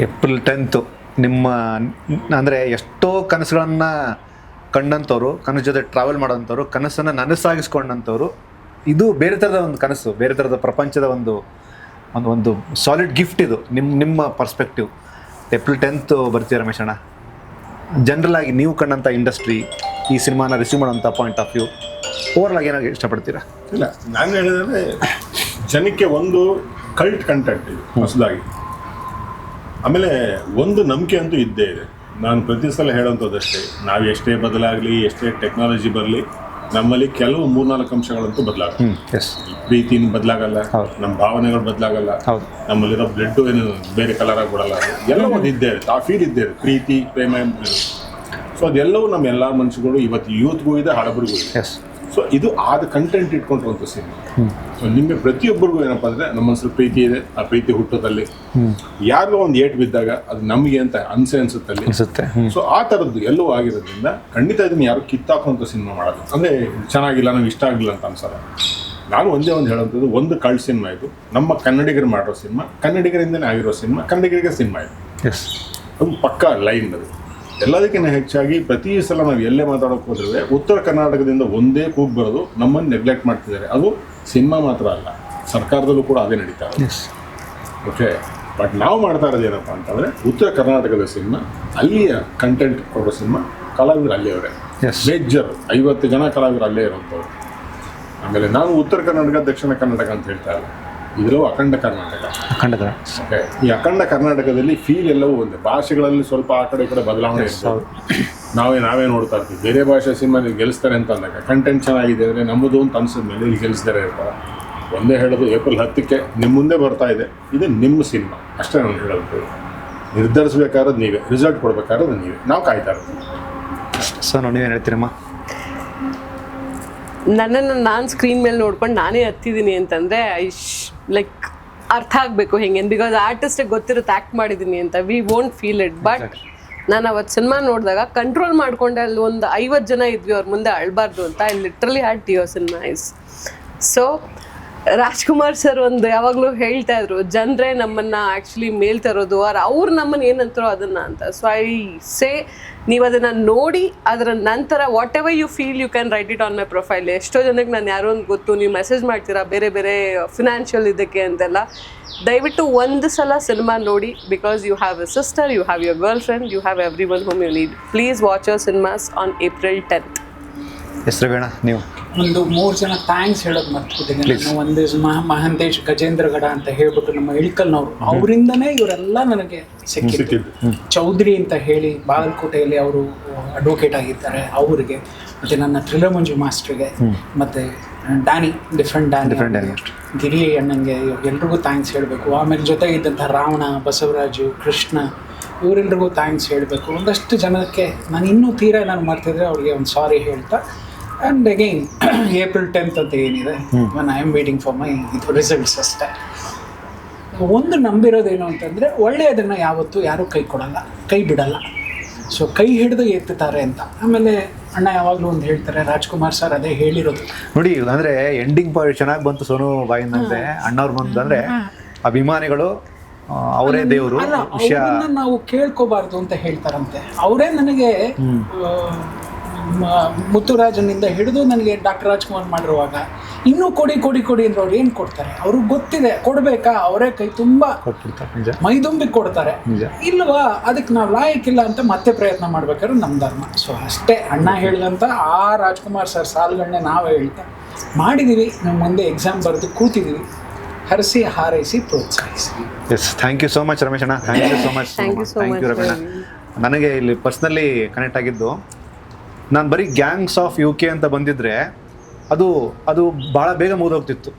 April 10th ನಿಮ್ಮ ಅಂದರೆ ಎಷ್ಟೋ ಕನಸುಗಳನ್ನು ಕಂಡಂಥವ್ರು, ಕನಸು ಜೊತೆ ಟ್ರಾವೆಲ್ ಮಾಡೋಂಥವ್ರು, ಕನಸನ್ನು ನನಸಾಗಿಸ್ಕೊಂಡಂಥವ್ರು, ಇದು ಬೇರೆ ಥರದ ಒಂದು ಕನಸು, ಬೇರೆ ಥರದ ಪ್ರಪಂಚದ ಒಂದು ಒಂದು ಸಾಲಿಡ್ ಗಿಫ್ಟ್ ಇದು. ನಿಮ್ಮ ಪರ್ಸ್ಪೆಕ್ಟಿವ್. ಏಪ್ರಿಲ್ 10th ಬರ್ತೀವಿ ರಮೇಶ್ ಅಣ್ಣ. ಜನರಲ್ ಆಗಿ ನೀವು ಕಂಡಂಥ ಇಂಡಸ್ಟ್ರಿ, ಈ ಸಿನಿಮಾನ ರಿಸೀವ್ ಮಾಡೋಂಥ ಪಾಯಿಂಟ್ ಆಫ್ ವ್ಯೂ, ಓವರ್ ಆಗಿ ಏನಾಗಿ ಇಷ್ಟಪಡ್ತೀರಾ? ಇಲ್ಲ, ನಾನು ಹೇಳಿದ್ರೆ ಜನಕ್ಕೆ ಒಂದು ಕಲ್ಟ್ ಕಂಟೆಂಟ್ ಇದು ಹೊಸದಾಗಿ. ಆಮೇಲೆ ಒಂದು ನಂಬಿಕೆ ಅಂತೂ ಇದ್ದೇ ಇದೆ. ನಾನು ಪ್ರತಿ ಸಲ ಹೇಳೋಂಥದ್ದಷ್ಟೇ, ನಾವು ಎಷ್ಟೇ ಬದಲಾಗಲಿ, ಎಷ್ಟೇ ಟೆಕ್ನಾಲಜಿ ಬರಲಿ, ನಮ್ಮಲ್ಲಿ ಕೆಲವು 3-4 ಅಂಶಗಳಂತೂ ಬದಲಾಗಲ್ಲ. ಪ್ರೀತಿನೂ ಬದಲಾಗಲ್ಲ, ನಮ್ಮ ಭಾವನೆಗಳು ಬದಲಾಗಲ್ಲ, ನಮ್ಮಲ್ಲಿರೋ ಬ್ಲಡ್ಡು ಏನು ಬೇರೆ ಕಲರ್ ಆಗಿಬಿಡಲ್ಲ. ಎಲ್ಲ ಒಂದು ಇದ್ದೇ ಇರುತ್ತೆ, ಆ ಫೀಲ್ ಇದ್ದೇ ಇರುತ್ತೆ, ಪ್ರೀತಿ ಪ್ರೇಮ. ಸೊ ಅದೆಲ್ಲವೂ ನಮ್ಮ ಎಲ್ಲ ಮನುಷ್ಯಗಳು ಇವತ್ತು ಯೂತ್ಗೂ ಇದೆ, ಹಳಬರಿಗೂ ಇದೆ. ಸೊ ಇದು ಆದ ಕಂಟೆಂಟ್ ಇಟ್ಕೊಂಡಿರುವಂಥ ಸಿನಿಮಾ. ಸೊ ನಿಮಗೆ ಪ್ರತಿಯೊಬ್ಬರಿಗೂ ಏನಪ್ಪ ಅಂದರೆ ನಮ್ಮ ಮನಸ್ಸಲ್ಲಿ ಪ್ರೀತಿ ಇದೆ, ಆ ಪ್ರೀತಿ ಹುಟ್ಟೋದಲ್ಲಿ ಯಾರಿಗೋ ಒಂದು ಏಟ್ ಬಿದ್ದಾಗ ಅದು ನಮಗೆ ಅಂತ ಅನ್ಸುತ್ತೆ. ಸೊ ಆ ಥರದ್ದು ಎಲ್ಲವೂ ಆಗಿರೋದ್ರಿಂದ ಖಂಡಿತ ಇದನ್ನು ಯಾರು ಕಿತ್ತಾಕುವಂಥ ಸಿನಿಮಾ ಮಾಡೋದು ಅಂದರೆ ಚೆನ್ನಾಗಿಲ್ಲ, ನಮ್ಗೆ ಇಷ್ಟ ಆಗಿಲ್ಲ ಅಂತ ಅನ್ಸಲ್ಲ. ನಾನು ಒಂದೇ ಒಂದು ಹೇಳೋಂಥದ್ದು, ಒಂದು ಕಲ್ಟ್ ಸಿನಿಮಾ ಇದು, ನಮ್ಮ ಕನ್ನಡಿಗರು ಮಾಡಿರೋ ಸಿನಿಮಾ, ಕನ್ನಡಿಗರಿಂದನೇ ಆಗಿರೋ ಸಿನಿಮಾ, ಕನ್ನಡಿಗರಿಗೆ ಸಿನಿಮಾ ಇದು. ಅದು ಪಕ್ಕಾ ಲೈನ್ ಅದು. ಎಲ್ಲದಕ್ಕಿಂತ ಹೆಚ್ಚಾಗಿ ಪ್ರತಿ ಸಲ ನಾವು ಎಲ್ಲೇ ಮಾತಾಡೋಕೆ ಹೋದ್ರೆ ಉತ್ತರ ಕರ್ನಾಟಕದಿಂದ ಒಂದೇ ಕೂಗು ಬರೋದು, ನಮ್ಮನ್ನು ನೆಗ್ಲೆಕ್ಟ್ ಮಾಡ್ತಿದ್ದಾರೆ. ಅದು ಸಿನಿಮಾ ಮಾತ್ರ ಅಲ್ಲ, ಸರ್ಕಾರದಲ್ಲೂ ಕೂಡ ಅದೇ ನಡೀತಾ ಇದೆ. ಓಕೆ, ಬಟ್ ನಾವು ಮಾಡ್ತಾ ಇರೋದು ಏನಪ್ಪ ಅಂತಂದರೆ ಉತ್ತರ ಕರ್ನಾಟಕದ ಸಿನಿಮಾ, ಅಲ್ಲಿಯ ಕಂಟೆಂಟ್ ಕೊಡೋ ಸಿನಿಮಾ, ಕಲಾವಿದರು ಅಲ್ಲಿಯವರೇ ಮೇಜರ್ 50 ಜನ ಕಲಾವಿದರು ಅಲ್ಲೇ ಇರೋಂಥವ್ರು. ಆಮೇಲೆ ನಾನು ಉತ್ತರ ಕರ್ನಾಟಕ ದಕ್ಷಿಣ ಕರ್ನಾಟಕ ಅಂತ ಹೇಳ್ತಾ ಇಲ್ಲ, ಇದರಲ್ಲೂ ಅಖಂಡ ಕರ್ನಾಟಕ. ಓಕೆ, ಈ ಅಖಂಡ ಕರ್ನಾಟಕದಲ್ಲಿ ಫೀಲ್ ಎಲ್ಲವೂ ಒಂದೇ. ಭಾಷೆಗಳಲ್ಲಿ ಸ್ವಲ್ಪ ಆ ಕಡೆ ಈ ಕಡೆ ಬದಲಾವಣೆ ಇರ್ತದೆ. ನಾವೇ ನೋಡ್ತಾ ಇರ್ತೀವಿ, ಬೇರೆ ಭಾಷೆ ಸಿನಿಮಾ ನೀವು ಗೆಲ್ಲಿಸ್ತಾರೆ ಅಂತ ಅಂದಾಗ ಕಂಟೆಂಟ್ ಚೆನ್ನಾಗಿದೆ ಅಂದರೆ ನಮ್ಮದು ಅಂತ ಅನ್ಸಿದ ಮೇಲೆ ಇಲ್ಲಿ ಗೆಲ್ಲಿಸ್ತಾರೆ ಇರ್ತಾರೆ. ಒಂದೇ ಹೇಳೋದು, ಏಪ್ರಿಲ್ 10ಕ್ಕೆ ನಿಮ್ಮ ಮುಂದೆ ಬರ್ತಾ ಇದೆ, ಇದು ನಿಮ್ಮ ಸಿನಿಮಾ ಅಷ್ಟೇ. ನಾನು ಹೇಳೋದು, ನಿರ್ಧರಿಸ್ಬೇಕಾದ್ರೆ ನೀವೇ, ರಿಸಲ್ಟ್ ಕೊಡ್ಬೇಕಾದ್ರೆ ನೀವೇ, ನಾವು ಕಾಯ್ತಾ ಇರ್ತೀವಿ. ಸೊ ನೀವೇನು ಹೇಳ್ತೀರಮ್ಮ? ನನ್ನನ್ನು ನಾನು ಸ್ಕ್ರೀನ್ ಮೇಲೆ ನೋಡ್ಕೊಂಡು ನಾನೇ ಹತ್ತಿದ್ದೀನಿ ಅಂತಂದರೆ ಲೈಕ್ ಅರ್ಥ ಆಗಬೇಕು ಹೆಂಗೆ, ಬಿಕಾಸ್ ಆರ್ಟಿಸ್ಟಿಗೆ ಗೊತ್ತಿರುತ್ತೆ ಆ್ಯಕ್ಟ್ ಮಾಡಿದ್ದೀನಿ ಅಂತ, we won't feel it. But ನಾನು ಅವತ್ತು ಸಿನಿಮಾ ನೋಡಿದಾಗ ಕಂಟ್ರೋಲ್ ಮಾಡ್ಕೊಂಡೆ. ಅಲ್ಲಿ ಒಂದು 50 ಜನ ಇದ್ವಿ ಅವ್ರ ಮುಂದೆ ಅಳಬಾರ್ದು ಅಂತ. I literally had tears in my ice. So Rajkumar sir ಒಂದು ಯಾವಾಗಲೂ ಹೇಳ್ತಾ ಇದ್ರು, ಜನರೇ ನಮ್ಮನ್ನು ಆ್ಯಕ್ಚುಲಿ ಮೇಲ್ ತರೋದು, ಅವ್ರು ನಮ್ಮನ್ನು ಏನಂತಾರೋ ಅದನ್ನು ಅಂತ. ಸೊ ಐ ಸೇ, ನೀವು ಅದನ್ನು ನೋಡಿ ಅದರ ನಂತರ whatever you feel you can write it on my profile. ಎಷ್ಟೋ ಜನಕ್ಕೆ ನಾನು ಯಾರೋ ಒಂದು ಗೊತ್ತು, ನೀವು ಮೆಸೇಜ್ ಮಾಡ್ತೀರಾ ಬೇರೆ ಬೇರೆ ಫಿನಾನ್ಷಿಯಲ್ ಇದಕ್ಕೆ ಅಂತೆಲ್ಲ. ದಯವಿಟ್ಟು ಒಂದು ಸಲ ಸಿನಿಮಾ ನೋಡಿ, because you have a sister, you have your girlfriend, you have everyone home you need. Please watch your cinemas on April 10th. ಹೆಸರು ಬೇಡ, ನೀವು ಒಂದು 3 ಜನ ಥ್ಯಾಂಕ್ಸ್ ಹೇಳೋದು ಮರ್ತ್ಬಿಟ್ಟಿದ್ದೀನಿ. ಒಂದು ಮಹಂತೇಶ್ ಗಜೇಂದ್ರಗಡ ಅಂತ ಹೇಳ್ಬಿಟ್ಟು ನಮ್ಮ ಇಳ್ಕಲ್ನವರು, ಅವರಿಂದನೇ ಇವರೆಲ್ಲ ನನಗೆ ಸಿಕ್ಕಿದ್ದು. ಚೌಧರಿ ಅಂತ ಹೇಳಿ ಬಾಗಲಕೋಟೆಯಲ್ಲಿ ಅವರು ಅಡ್ವೊಕೇಟ್ ಆಗಿದ್ದಾರೆ, ಅವರಿಗೆ, ಮತ್ತು ನನ್ನ ತ್ರಿಲಮಂಜು ಮಾಸ್ಟ್ರಿಗೆ, ಮತ್ತು ಡ್ಯಾನಿ, ಡಿಫ್ರೆಂಟ್ ಡ್ಯಾನಿ, ಗಿರಿ ಅಣ್ಣಂಗೆ, ಎಲ್ರಿಗೂ ಥ್ಯಾಂಕ್ಸ್ ಹೇಳಬೇಕು. ಆಮೇಲೆ ಜೊತೆಗೆ ಇದ್ದಂಥ ರಾವಣ, ಬಸವರಾಜು, ಕೃಷ್ಣ, ಇವರೆಲ್ರಿಗೂ ಥ್ಯಾಂಕ್ಸ್ ಹೇಳಬೇಕು. ಒಂದಷ್ಟು ಜನಕ್ಕೆ ನಾನು ಇನ್ನೂ ತೀರಾ ನಾನು ಮಾಡ್ತಿದ್ರೆ ಅವ್ರಿಗೆ ಒಂದು ಸಾರಿ ಹೇಳ್ತಾ. ಆ್ಯಂಡ್ ಅಗೈನ್ ಏಪ್ರಿಲ್ 10th ಅಂತ ಏನಿದೆ, I am waiting for my ಇದು ರಿಸಲ್ಟ್ಸ್ ಅಷ್ಟೇ. ಒಂದು ನಂಬಿರೋದೇನು ಅಂತಂದರೆ, ಒಳ್ಳೆಯದನ್ನು ಯಾವತ್ತೂ ಯಾರೂ ಕೈ ಕೊಡಲ್ಲ, ಕೈ ಬಿಡಲ್ಲ. ಸೊ ಕೈ ಹಿಡಿದು ಎತ್ತುತ್ತಾರೆ ಅಂತ. ಆಮೇಲೆ ಅಣ್ಣ ಯಾವಾಗಲೂ ಒಂದು ಹೇಳ್ತಾರೆ, ರಾಜ್ಕುಮಾರ್ ಸರ್ ಅದೇ ಹೇಳಿರೋದು ನೋಡಿ. ಅಂದರೆ ಎಂಡಿಂಗ್ ಪಾಯಿಂಟ್ ಚೆನ್ನಾಗಿ ಬಂತು ಸೋನು ಬಾಯಿಂದಂತೆ. ಅಣ್ಣವ್ರು ಬಂದಂದರೆ ಅಭಿಮಾನಿಗಳು ಅವರೇ ದೇವರು, ಅವರನ್ನ ನಾವು ಕೇಳ್ಕೋಬಾರ್ದು ಅಂತ ಹೇಳ್ತಾರಂತೆ. ಅವರೇ ನನಗೆ ಮುತ್ತುರಾಜನಿಂದ ಹಿಡಿದು ನನಗೆ ಡಾಕ್ಟರ್ ರಾಜ್ಕುಮಾರ್ ಮಾಡಿರುವಾಗ ಇನ್ನೂ ಕೊಡಿ ಅಂದ್ರೆ ಅವ್ರು ಏನು ಕೊಡ್ತಾರೆ? ಅವ್ರಿಗೆ ಗೊತ್ತಿದೆ ಕೊಡಬೇಕಾ, ಅವರೇ ಕೈ ತುಂಬ ಮೈದುಂಬಿ ಕೊಡ್ತಾರೆ. ಇಲ್ವಾ, ಅದಕ್ಕೆ ನಾವು ಲಾಯಕ್ಕಿಲ್ಲ ಅಂತ ಮತ್ತೆ ಪ್ರಯತ್ನ ಮಾಡ್ಬೇಕಾದ್ರೆ ನಮ್ಮ ಧರ್ಮ. ಸೊ ಅಷ್ಟೇ, ಅಣ್ಣ ಹೇಳಿದಂಥ ಆ ರಾಜ್ಕುಮಾರ್ ಸರ್ ಸಾಲುಗಳನ್ನೇ ನಾವೇ ಹೇಳ್ತಾ ಮಾಡಿದ್ದೀವಿ. ನಮ್ಮ ಮುಂದೆ ಎಕ್ಸಾಮ್ ಬರೆದು ಕೂತಿದ್ದೀವಿ. ಹರಿಸಿ ಹಾರೈಸಿ ಪ್ರೋತ್ಸಾಹಿಸಿ. Yes, thank you so much Ramesh ಅಣ್ಣ. Thank you so much. Thank you Ramesh. ನನಗೆ ಇಲ್ಲಿ ಪರ್ಸ್ನಲಿ ಕನೆಕ್ಟ್ ಆಗಿದ್ದು, ನಾನು ಬರೀ ಗ್ಯಾಂಗ್ಸ್ ಆಫ್ UK ಅಂತ ಬಂದಿದ್ರೆ ಅದು ಭಾಳ ಬೇಗ ಮುಗಿದೋಗ್ತಿತ್ತು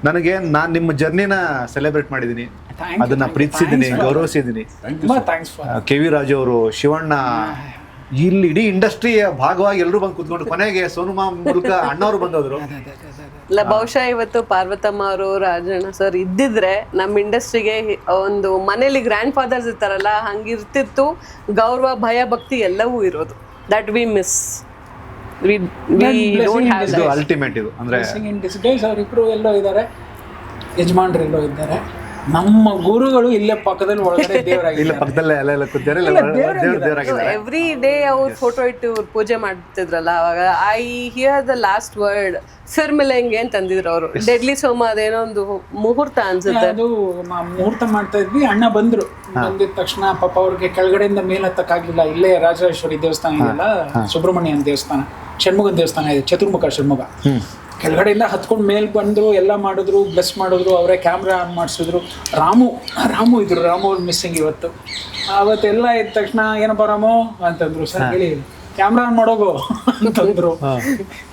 ನನಗೆ. ನಾನು ನಿಮ್ಮ ಜರ್ನಿನ ಸೆಲೆಬ್ರೇಟ್ ಮಾಡಿದ್ದೀನಿ, ಅದನ್ನು ಪ್ರೀತಿಸಿದ್ದೀನಿ, ಗೌರವಿಸಿದ್ದೀನಿ. KV ರಾಜು ಅವರು, ಶಿವಣ್ಣ, ಇಲ್ಲಿ ಇಡೀ ಇಂಡಸ್ಟ್ರಿಯ ಭಾಗವಾಗಿ ಎಲ್ಲರೂ ಬಂದು ಕೂತ್ಕೊಂಡು ಕೊನೆಗೆ ಸೋನುಮಾ ಮೂಲಕ ಅಣ್ಣವರು ಬಂದವರು. ಇಲ್ಲ, ಬಹುಶಃ ಇವತ್ತು ಪಾರ್ವತಮ್ಮ ಅವರು, ರಾಜಣ್ಣ ಸರ್ ಇದ್ದಿದ್ರೆ ನಮ್ಮ ಇಂಡಸ್ಟ್ರಿಗೆ ಒಂದು ಮನೇಲಿ ಗ್ರ್ಯಾಂಡ್ ಫಾದರ್ಸ್ ಇರ್ತಾರಲ್ಲ ಹಂಗಿರ್ತಿತ್ತು. ಗೌರವ, ಭಯ, ಭಕ್ತಿ ಎಲ್ಲವೂ ಇರೋದು. That we miss. We don't have that. Ultimate ಇದು ಅಂದ್ರೆ ಅವರಿಬ್ರು ಎಲ್ಲೋ ಇದ್ದಾರೆ, ಯಜಮಾನ್ರು ಎಲ್ಲೋ ಇದ್ದಾರೆ. ನಮ್ಮ ಗುರುಗಳು ಇಲ್ಲೇ ಪಕ್ಕದಲ್ಲಿ ಒಳಗಡೆ ಇಲ್ಲ ದೇವರಾಗಿಲ್ಲ ಪಕ್ಕದಲ್ಲೇ ಎಲ್ಲ ಕೂತಿದ್ದಾರೆ ಇಲ್ಲ ದೇವರಾಗಿದ್ದಾರೆ. ಎವ್ರಿ ಡೇ ಅವ್ರ ಫೋಟೋ ಇಟ್ಟು ಪೂಜೆ ಮಾಡ್ತಿದ್ರಲ್ಲ ಅವಾಗ I hear the last word ಫಿರ್ಮಿಲೆಂಗೆ ಅಂತ ಅಂದಿದ್ರು ಅವರು. ಡೆಡ್ಲಿ ಸೋಮ ಅದೇನೋ ಒಂದು ಮುಹೂರ್ತ ಅನ್ಸುತ್ತೆ. ಅದು ಮುಹೂರ್ತ ಮಾಡ್ತಾ ಇದ್ವಿ, ಅಣ್ಣ ಬಂದಿದ ತಕ್ಷಣ ಪಾಪ ಅವ್ರಿಗೆ ಕೆಳಗಡೆಯಿಂದ ಮೇಲ್ ಹತ್ತಕ್ಕಾಗ್ಲಿಲ್ಲ. ಇಲ್ಲೇ ರಾಜರಾಜೇಶ್ವರಿ ದೇವಸ್ಥಾನ ಇದೆಯಲ್ಲ, ಸುಬ್ರಹ್ಮಣ್ಯನ ದೇವಸ್ಥಾನ, ಷಣ್ಮುಖನ ದೇವಸ್ಥಾನ ಇದೆ, ಚತುರ್ಮುಖ ಷಣ್ಮುಖ. ಕೆಳಗಡೆಯಿಂದ ಹತ್ಕೊಂಡು ಮೇಲ್ ಬಂದ್ರು, ಎಲ್ಲ ಮಾಡಿದ್ರು, ಬ್ಲೆಸ್ ಮಾಡಿದ್ರು, ಅವರೇ ಕ್ಯಾಮ್ರಾ ಆನ್ ಮಾಡಿಸಿದ್ರು. ರಾಮು ಇದ್ರು, ರಾಮು ಅವ್ರು ಮಿಸ್ಸಿಂಗ್ ಇವತ್ತು. ಅವತ್ತೆಲ್ಲ ಇದ್ದ ತಕ್ಷಣ ಏನಪ್ಪ ರಾಮು ಅಂತಂದ್ರು. ಸರ್ ಹೇಳಿ ಕ್ಯಾಮ್ರಾ ಆನ್ ಮಾಡೋಗು ಅಂತಂದ್ರು.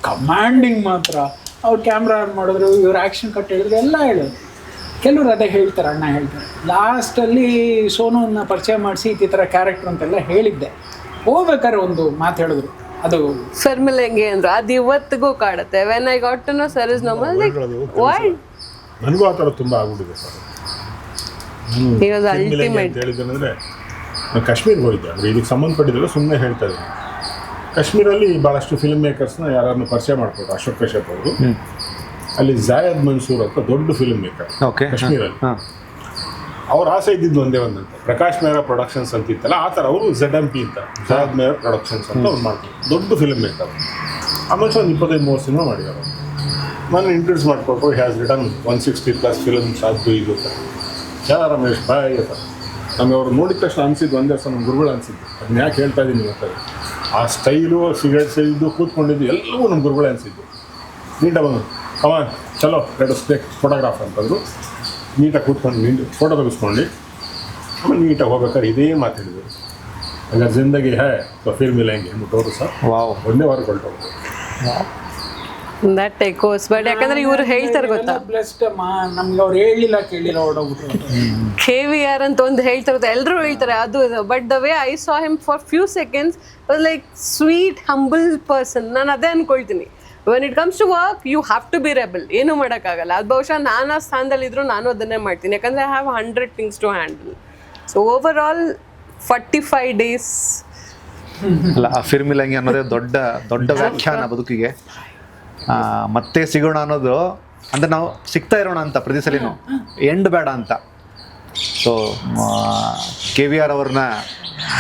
ಕಮಾಂಡಿಂಗ್ ಮಾತ್ರ. ಅವ್ರು ಕ್ಯಾಮ್ರಾ ಆನ್ ಮಾಡಿದ್ರು, ಇವ್ರು ಆ್ಯಕ್ಷನ್ ಕಟ್ ಹೇಳಿದ್ರು, ಎಲ್ಲ ಹೇಳಿದ್ರು. ಕೆಲವ್ರು ಅದೇ ಹೇಳ್ತಾರೆ, ಅಣ್ಣ ಹೇಳ್ತಾರೆ. ಲಾಸ್ಟಲ್ಲಿ ಸೋನುವನ್ನ ಪರಿಚಯ ಮಾಡಿಸಿ ಈ ಥರ ಕ್ಯಾರೆಕ್ಟರ್ ಅಂತೆಲ್ಲ ಹೇಳಿದ್ದೆ. ಹೋಗ್ಬೇಕಾದ್ರೆ ಒಂದು ಮಾತು ಹೇಳಿದ್ರು, ಅದು ಫಿರ್ಮಿಲೆಂಗೆ ಅಂದ್ರು. ಅದು ಇವತ್ತಿಗೂ ಕಾಡುತ್ತೆ. When I got to know sir is normal like why ನನಗೂ ಆ ಥರ ತುಂಬ ಆಗ್ಬಿಟ್ಟಿದೆ ಸರ್. He was ultimate. ಹೇಳಿದ್ದೇನೆಂದರೆ ನಾನು ಕಾಶ್ಮೀರ್ಗೆ ಹೋಗಿದ್ದೆ, ಅಂದರೆ ಇದಕ್ಕೆ ಸಂಬಂಧಪಟ್ಟಿದ್ದೆಲ್ಲ ಸುಮ್ಮನೆ ಹೇಳ್ತಾ ಇದ್ದೀನಿ. ಕಾಶ್ಮೀರಲ್ಲಿ ಭಾಳಷ್ಟು ಫಿಲ್ಮ್ ಮೇಕರ್ಸ್ನ ಯಾರನ್ನು ಪರಿಚಯ ಮಾಡ್ಕೊಟ್ರು. ಅಶೋಕ್ ಕಶ್ಯಪ್ ಅವರು, ಅಲ್ಲಿ ಜಾಯದ್ ಮನ್ಸೂರ್ ಅಂತ ದೊಡ್ಡ ಫಿಲ್ಮ್ ಮೇಕರ್ ಕಾಶ್ಮೀರಲ್ಲಿ. ಅವ್ರ ಆಸೆ ಇದ್ದಿದ್ದು ಒಂದೇ ಒಂದಂತ, ಪ್ರಕಾಶ್ ಮೇಹ್ರಾ ಪ್ರೊಡಕ್ಷನ್ಸ್ ಅಂತ ಇತ್ತಲ್ಲ, ಆ ಥರ ಅವರು ZMP ಅಂತ, ಜಾಯದ್ ಮೇಹ್ರಾ ಪ್ರೊಡಕ್ಷನ್ಸ್ ಅಂತ ಅವ್ರು ಮಾಡ್ತಾರೆ, ದೊಡ್ಡ ಫಿಲ್ಮ್ ಮೇಕರ್. ಆಮೇಲೆ ಒಂದು 25-30 ಸಿನಿಮಾ ಮಾಡಿದ್ದಾರೆ. ನಾನು ಇಂಟ್ರೊಡ್ಯೂಸ್ ಮಾಡಿಕೊಟ್ರು. ಹ್ಯಾಸ್ ರಿಟರ್ನ್ 160+ ಫಿಲ್ಮ್ಸ್ ಅದು ಇದು ಅಂತ. ರಮೇಶ್ ಬಾಯ್ ಅಂತ ನಮಗೆ ಅವ್ರು ನೋಡಿದ ತಕ್ಷಣ ಅನಿಸಿದ್ದು ಒಂದೇ ಸಲ ನಮ್ಮ ಗುರುಗಳು ಅನಿಸಿದ್ದು. ಅದನ್ನ ಯಾಕೆ ಹೇಳ್ತಾ ಇದ್ದೀನಿ ಗೊತ್ತಾಗ, ಆ ಸ್ಟೈಲು, ಸಿಗರೇಟ್ ಸೇರಿದ್ದು, ಕೂತ್ಕೊಂಡಿದ್ದು ಎಲ್ಲವೂ ನಮ್ಮ ಗುರುಗಳೇ ಅನಿಸಿದ್ದು. ನೀಟಾಗಿ ಬಂದು ಕಮಾನ್ ಚಲೋ ಫೋಟೋಗ್ರಾಫ್ ಅಂತಂದರು. ನೀಟಾಗಿ ಕೂತ್ಕೊಂಡು ಫೋಟೋ ತೆಗೆಸ್ಕೊಂಡು ಆಮೇಲೆ ನೀಟಾಗಿ ಹೋಗ್ಬೇಕಾದ್ರೆ ಇದೇ ಮಾತಾಡಿದ್ರು. ಅगर ಜಿಂದಗಿ ಹೈ तो फिर मिलेंगे ಅಂದ್ಬಿಟ್ಟು ಸರ್ ಒಂದೇ ವಾರ ಹೊರಟೋಗ್ರು. That echoes. ಬಟ್ ಯಾಕಂದ್ರೆ ಇವರು ಹೇಳ್ತಾರೆ ಗೊತ್ತಾ, ಬ್ಲೆಸ್ಡ್ ನಮ್ಗೆ ಅವ್ರು ಹೇಳಿಲ್ಲ ಕೇಳಿಲ್ಲ ಹೊರಡೋಗ್ಬಿಟ್ರು. KVR ಅಂತ ಒಂದು ಹೇಳ್ತಾರೆ, ಎಲ್ಲರೂ ಹೇಳ್ತಾರೆ ಅದು ಇದು. But the way I saw him for few seconds was like sweet humble person. ನಾನು ಅದೇ ಅನ್ಕೊಳ್ತೀನಿ. When it comes to work you have to be rebel. ಏನೂ ಮಾಡೋಕ್ಕಾಗಲ್ಲ. ಅದು ಬಹುಶಃ ನಾನು ಆ ಸ್ಥಾನದಲ್ಲಿದ್ದರೂ ನಾನು ಅದನ್ನೇ ಮಾಡ್ತೀನಿ, ಯಾಕಂದರೆ I have 100 things to handle. So over all 45 days ಅಲ್ಲ, ಆ ಫಿರ್ಮಿಲೆಂಗೆ ಅನ್ನೋದೇ ದೊಡ್ಡ ದೊಡ್ಡ ವ್ಯಾಖ್ಯಾನ ಬದುಕಿಗೆ. ಮತ್ತೆ ಸಿಗೋಣ ಅನ್ನೋದು ಅಂದರೆ ನಾವು ಸಿಗ್ತಾ ಇರೋಣ ಅಂತ ಪ್ರತಿ ಸಲಿನೂ, ಎಂಡ್ ಬೇಡ ಅಂತ. ಸೊ KVR ಅವ್ರನ್ನ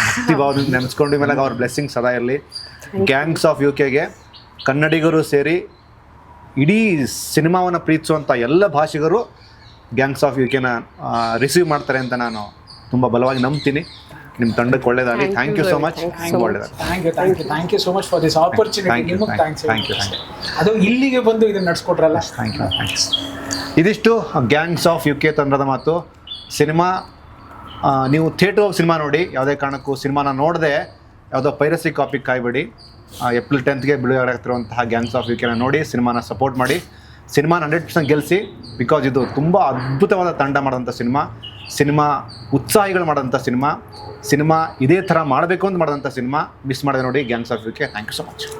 ಭಕ್ತಿ ಭಾವದಿಂದ ನೆನೆಸ್ಕೊಂಡು ಮೇಲೆ ಅವ್ರ ಬ್ಲೆಸ್ಸಿಂಗ್ ಸದಾ ಇರಲಿ. ಗ್ಯಾಂಗ್ಸ್ ಆಫ್ UK ಕನ್ನಡಿಗರು ಸೇರಿ ಇಡೀ ಸಿನಿಮಾವನ್ನು ಪ್ರೀತಿಸುವಂಥ ಎಲ್ಲ ಭಾಷಿಗರು ಗ್ಯಾಂಗ್ಸ್ ಆಫ್ UK ರಿಸೀವ್ ಮಾಡ್ತಾರೆ ಅಂತ ನಾನು ತುಂಬ ಬಲವಾಗಿ ನಂಬ್ತೀನಿ. ನಿಮ್ಮ ತಂಡಕ್ಕೆ ಒಳ್ಳೇದಾಗಲಿ. Thank you so much. Thank you so much for this opportunity. ನಿಮಗೆ ಥ್ಯಾಂಕ್ಸ್. ಅದು ಇಲ್ಲಿಗೆ ಬಂದು ಇದನ್ನ ನಡೆಸ್ಕೊಟ್ರಲ್ಲ, ಥ್ಯಾಂಕ್ಸ್. ಇದಿಷ್ಟು ಗ್ಯಾಂಗ್ಸ್ ಆಫ್ UK ತಂಡದ ಮಾತು. ಸಿನಿಮಾ ನೀವು ಥಿಯೇಟರ್ ಹೋಗಿ ಸಿನಿಮಾ ನೋಡಿ. ಯಾವುದೇ ಕಾರಣಕ್ಕೂ ಸಿನಿಮಾನ ನೋಡದೆ ಯಾವುದೋ ಪೈರಸಿ ಕಾಪಿ ಕಾಯ್ಬೇಡಿ. ಏಪ್ರಿಲ್ 10th ಬಿಡುಗಡೆ ಆಗ್ತಿರುವಂತಹ ಗ್ಯಾಂಗ್ಸ್ ಆಫ್ UK ನೋಡಿ, ಸಿನಿಮಾನ ಸಪೋರ್ಟ್ ಮಾಡಿ. ಸಿನಿಮಾನ 100% ಗೆಲ್ಲಿಸಿ. ಬಿಕಾಸ್ ಇದು ತುಂಬ ಅದ್ಭುತವಾದ ತಂಡ ಮಾಡೋಂಥ ಸಿನಿಮಾ ಉತ್ಸಾಹಿಗಳು ಮಾಡೋಂಥ ಸಿನಿಮಾ ಇದೇ ಥರ ಮಾಡಬೇಕು ಅಂತ ಮಾಡೋಂಥ ಸಿನಿಮಾ. ಮಿಸ್ ಮಾಡಿದೆ ನೋಡಿ gangs of UK. Thank you so much.